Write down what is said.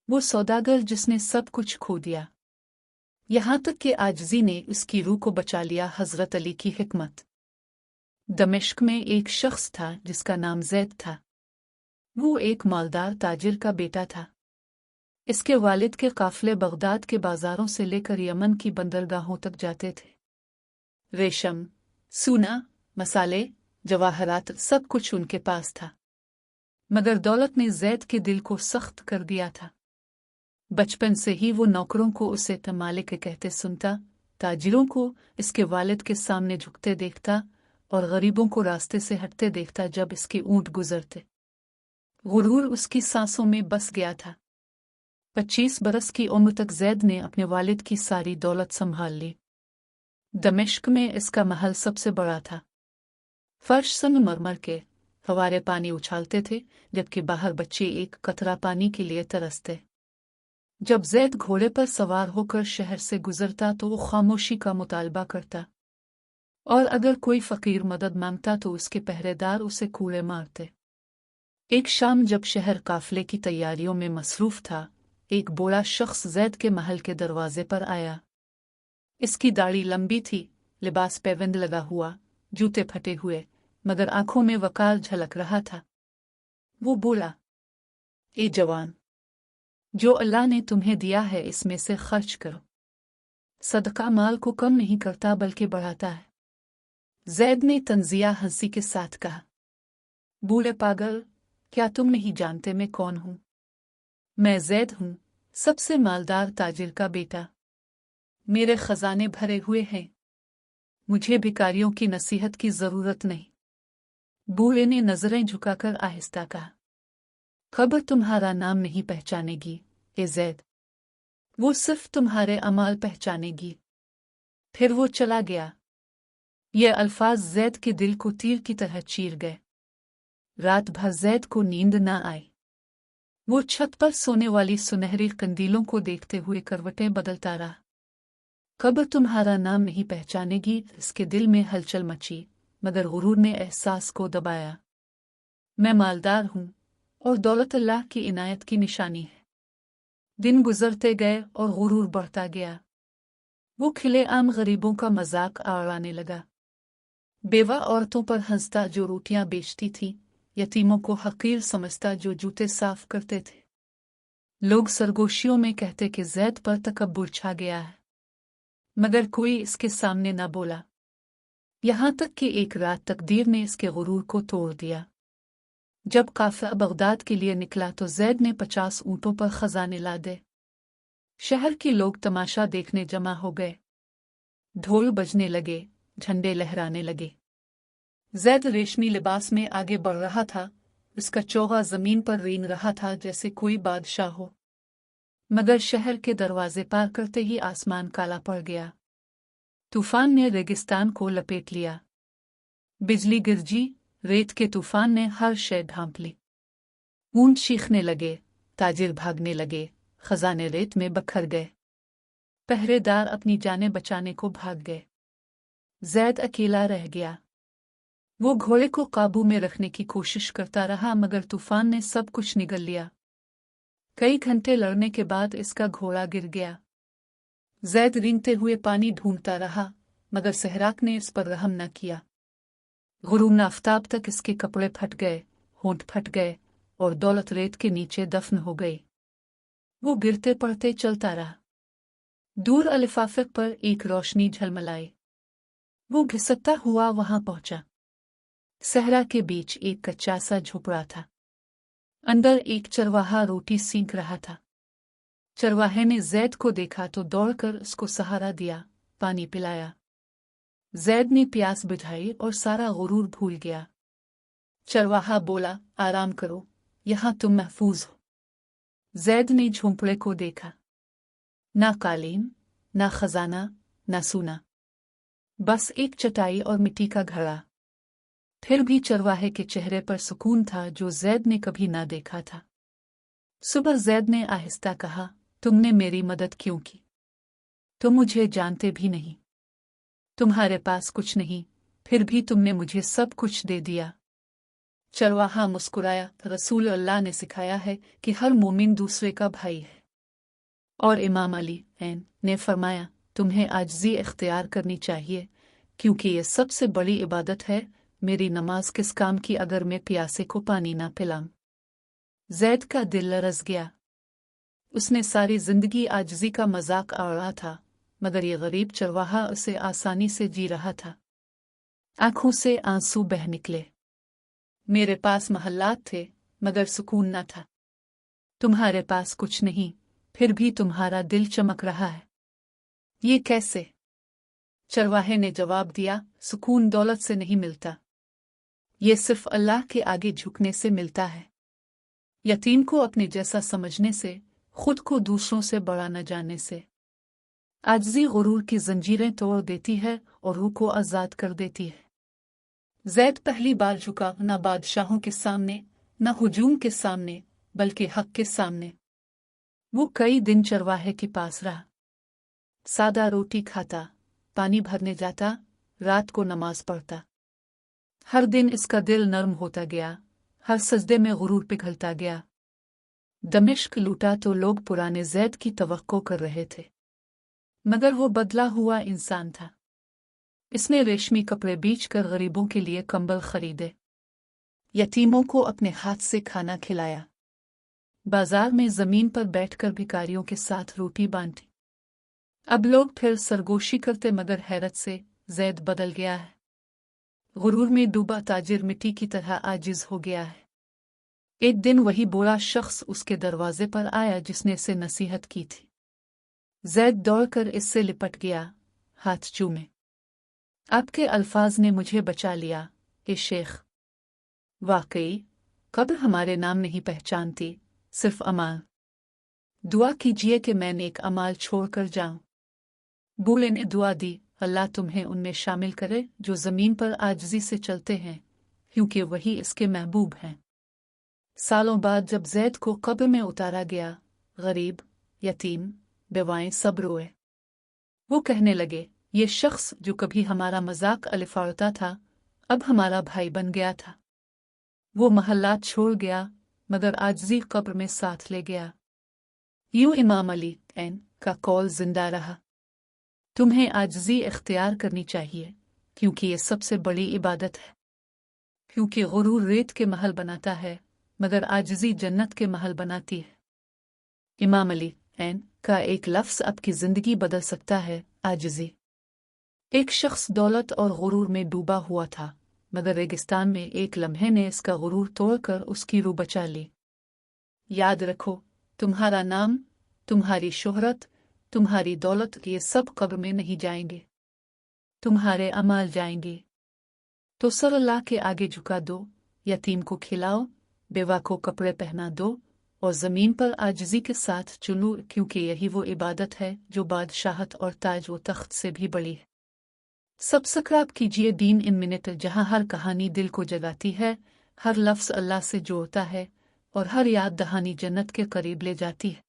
वो सौदागर जिसने सब कुछ खो दिया, यहाँ तक कि आजिज़ी ने उसकी रूह को बचा लिया। हज़रत अली की हिकमत। दमिश्क में एक शख्स था जिसका नाम ज़ैद था। वो एक मालदार ताजिर का बेटा था। इसके वालिद के काफ़िले बगदाद के बाज़ारों से लेकर यमन की बंदरगाहों तक जाते थे। रेशम, सोना, मसाले, जवाहरात सब कुछ उनके पास था। मगर दौलत ने ज़ैद के दिल को सख्त कर दिया था। बचपन से ही वो नौकरों को उसे मालिक कहते सुनता, ताजिरों को इसके वालिद के सामने झुकते देखता और गरीबों को रास्ते से हटते देखता जब इसके ऊंट गुजरते। गुरूर उसकी सांसों में बस गया था। 25 बरस की उम्र तक ज़ैद ने अपने वालिद की सारी दौलत संभाल ली। दमिश्क में इसका महल सबसे बड़ा था। फर्श संगमरमर के फव्वारे पानी उछालते थे, जबकि बाहर बच्चे एक कतरा पानी के लिए तरसते। जब ज़ैद घोड़े पर सवार होकर शहर से गुजरता तो वो खामोशी का मुतालबा करता, और अगर कोई फ़कीर मदद मांगता तो उसके पहरेदार उसे कूड़े मारते। एक शाम जब शहर काफ़िले की तैयारियों में मसरूफ़ था, एक बूढ़ा शख्स ज़ैद के महल के दरवाजे पर आया। इसकी दाढ़ी लंबी थी, लिबास पैबंद लगा हुआ, जूते फटे हुए, मगर आंखों में वकार झलक रहा था। वो बोला, ए जवान, जो अल्लाह ने तुम्हें दिया है इसमें से खर्च करो। सदका माल को कम नहीं करता बल्कि बढ़ाता है। ज़ैद ने तंजिया हंसी के साथ कहा, बूढ़े पागल, क्या तुम नहीं जानते मैं कौन हूँ? मैं ज़ैद हूँ, सबसे मालदार ताजिर का बेटा। मेरे खजाने भरे हुए हैं। मुझे भिखारियों की नसीहत की जरूरत नहीं। बूढ़े ने नजरें झुकाकर आहिस्ता कहा, खबर तुम्हारा नाम नहीं पहचानेगी ए ज़ैद, वो सिर्फ तुम्हारे अमाल पहचानेगी। फिर वो चला गया। ये अल्फाज ज़ैद के दिल को तीर की तरह चीर गए। रात भर ज़ैद को नींद न आई। वो छत पर सोने वाली सुनहरी कंदीलों को देखते हुए करवटें बदलता रहा। कब्र तुम्हारा नाम नहीं पहचानेगी, इसके दिल में हलचल मची, मगर गुरूर ने एहसास को दबाया। मैं मालदार हूँ और दौलत अल्लाह की इनायत की निशानी है। दिन गुजरते गए और गुरूर बढ़ता गया। वो खिले आम गरीबों का मजाक उड़ाने लगा, बेवा औरतों पर हंसता जो रोटियां बेचती थी, यतीमों को हकीर समझता जो जूते साफ करते थे। लोग सरगोशियों में कहते कि ज़ैद पर तकब्बुर छा गया है, मगर कोई इसके सामने न बोला। यहाँ तक कि एक रात तकदीर ने इसके गुरूर को तोड़ दिया। जब काफ़िला बगदाद के लिए निकला तो ज़ैद ने 50 ऊँटों पर खजाने लादे। शहर के लोग तमाशा देखने जमा हो गए। ढोल बजने लगे, झंडे लहराने लगे। ज़ैद रेशमी लिबास में आगे बढ़ रहा था। उसका चोगा जमीन पर रेंग रहा था जैसे कोई बादशाह हो। मगर शहर के दरवाजे पार करते ही आसमान काला पड़ गया। तूफान ने रेगिस्तान को लपेट लिया। बिजली गिरजी, रेत के तूफान ने हर शय ढांप ली। ऊंट चीखने लगे, ताजिर भागने लगे, खजाने रेत में बखर गए। पहरेदार अपनी जानें बचाने को भाग गए। ज़ैद अकेला रह गया। वो घोड़े को काबू में रखने की कोशिश करता रहा, मगर तूफान ने सब कुछ निगल लिया। कई घंटे लड़ने के बाद इसका घोड़ा गिर गया। ज़ैद रेंगते हुए पानी ढूंढता रहा, मगर सहराक ने इस पर रहम न किया। गुरूर आफताब तक इसके कपड़े फट गए, होंठ फट गए और दौलत रेत के नीचे दफन हो गई। वो गिरते पड़ते चलता रहा। दूर अलिफाफिक पर एक रोशनी झलमलाई। वो घिसकता हुआ वहां पहुंचा। सहरा के बीच एक कच्चा सा झोपड़ा था। अंदर एक चरवाहा रोटी सींक रहा था। चरवाहे ने ज़ैद को देखा तो दौड़कर उसको सहारा दिया, पानी पिलाया। ज़ैद ने प्यास बुझाई और सारा गुरूर भूल गया। चरवाहा बोला, आराम करो, यहाँ तुम महफूज हो। ज़ैद ने झोंपड़े को देखा। ना कालीन, ना खजाना, ना सोना, बस एक चटाई और मिट्टी का घड़ा। फिर भी चरवाहे के चेहरे पर सुकून था जो ज़ैद ने कभी ना देखा था। सुबह ज़ैद ने आहिस्ता कहा, तुमने मेरी मदद क्यों की? तुम मुझे जानते भी नहीं। तुम्हारे पास कुछ नहीं, फिर भी तुमने मुझे सब कुछ दे दिया। चरवाहा मुस्कुराया, रसूल अल्लाह ने सिखाया है कि हर मोमिन दूसरे का भाई है। और इमाम अली ऐन ने फरमाया, तुम्हें आजिज़ी इख्तियार करनी चाहिए, क्योंकि ये सबसे बड़ी इबादत है। मेरी नमाज किस काम की अगर मैं प्यासे को पानी ना पिलाऊं। ज़ैद का दिल लरज़ गया। उसने सारी जिंदगी आजिज़ी का मजाक उड़ाया था, मगर ये गरीब चरवाहा उसे आसानी से जी रहा था। आंखों से आंसू बह निकले। मेरे पास महल्लात थे, मगर सुकून न था। तुम्हारे पास कुछ नहीं, फिर भी तुम्हारा दिल चमक रहा है। ये कैसे? चरवाहे ने जवाब दिया, सुकून दौलत से नहीं मिलता, ये सिर्फ अल्लाह के आगे झुकने से मिलता है। यतीम को अपने जैसा समझने से, खुद को दूसरों से बड़ा न जानने से। आजिज़ी गुरूर की जंजीरें तोड़ देती है और रूह को आज़ाद कर देती है। ज़ैद पहली बार झुका, न बादशाहों के सामने, न हुजूम के सामने, बल्कि हक के सामने। वो कई दिन चरवाहे के पास रहा। सादा रोटी खाता, पानी भरने जाता, रात को नमाज पढ़ता। हर दिन इसका दिल नर्म होता गया, हर सजदे में गुरूर पिघलता गया। दमिश्क लूटा तो लोग पुराने ज़ैद की तवक्को कर रहे थे, मगर वो बदला हुआ इंसान था। इसने रेशमी कपड़े बेचकर गरीबों के लिए कंबल खरीदे, यतीमों को अपने हाथ से खाना खिलाया, बाजार में जमीन पर बैठकर भिखारियों के साथ रोटी बांटी। अब लोग फिर सरगोशी करते, मगर हैरत से ज़ैद बदल गया है। गुरूर में डूबा ताजिर मिट्टी की तरह आजिज हो गया है। एक दिन वही बुरा शख्स उसके दरवाजे पर आया जिसने इसे नसीहत की थी। ज़ैद दौड़कर इससे लिपट गया, हाथ चूमे। आपके अल्फाज ने मुझे बचा लिया, ए शेख। वाकई कब्र हमारे नाम नहीं पहचानती, सिर्फ अमाल। दुआ कीजिए कि मैं नेक अमाल छोड़कर जाऊं। बूढ़े ने दुआ दी, अल्लाह तुम्हें उनमें शामिल करे जो ज़मीन पर आजिज़ी से चलते हैं, क्योंकि वही इसके महबूब हैं। सालों बाद जब ज़ैद को कब्र में उतारा गया, गरीब, यतीम, बेवाएं सब रोए। वो कहने लगे, ये शख्स जो कभी हमारा मजाक उड़ाता था, अब हमारा भाई बन गया था। वो महल्ला छोड़ गया, मगर आजिज़ी कब्र में साथ ले गया। यूं इमाम अली ऐन का कौल जिंदा रहा। तुम्हें आजिज़ी इख्तियार करनी चाहिए, क्योंकि ये सबसे बड़ी इबादत है। क्योंकि गुरूर रेत के महल बनाता है, मगर आजिज़ी जन्नत के महल बनाती है। इमाम अली ऐन का एक लफ्ज़ आपकी ज़िंदगी बदल सकता है। आजिज़ी। एक शख्स दौलत और गुरूर में डूबा हुआ था, मगर रेगिस्तान में एक लम्हे ने इसका गुरूर तोड़कर उसकी रूह बचा ली। याद रखो, तुम्हारा नाम, तुम्हारी शोहरत, तुम्हारी दौलत, ये सब कब्र में नहीं जाएंगे, तुम्हारे अमाल जाएंगे। तो सर अल्लाह के आगे झुका दो, यतीम को खिलाओ, बेवा को कपड़े पहना दो, और ज़मीन पर आजिज़ी के साथ चलो, क्योंकि यही वो इबादत है जो बादशाहत और ताज व तख्त से भी बड़ी है। सब्सक्राइब कीजिए दीन इन मिनट, जहां हर कहानी दिल को जगाती है, हर लफ्ज़ अल्लाह से जोड़ता है, और हर याद दहानी जन्नत के करीब ले जाती है।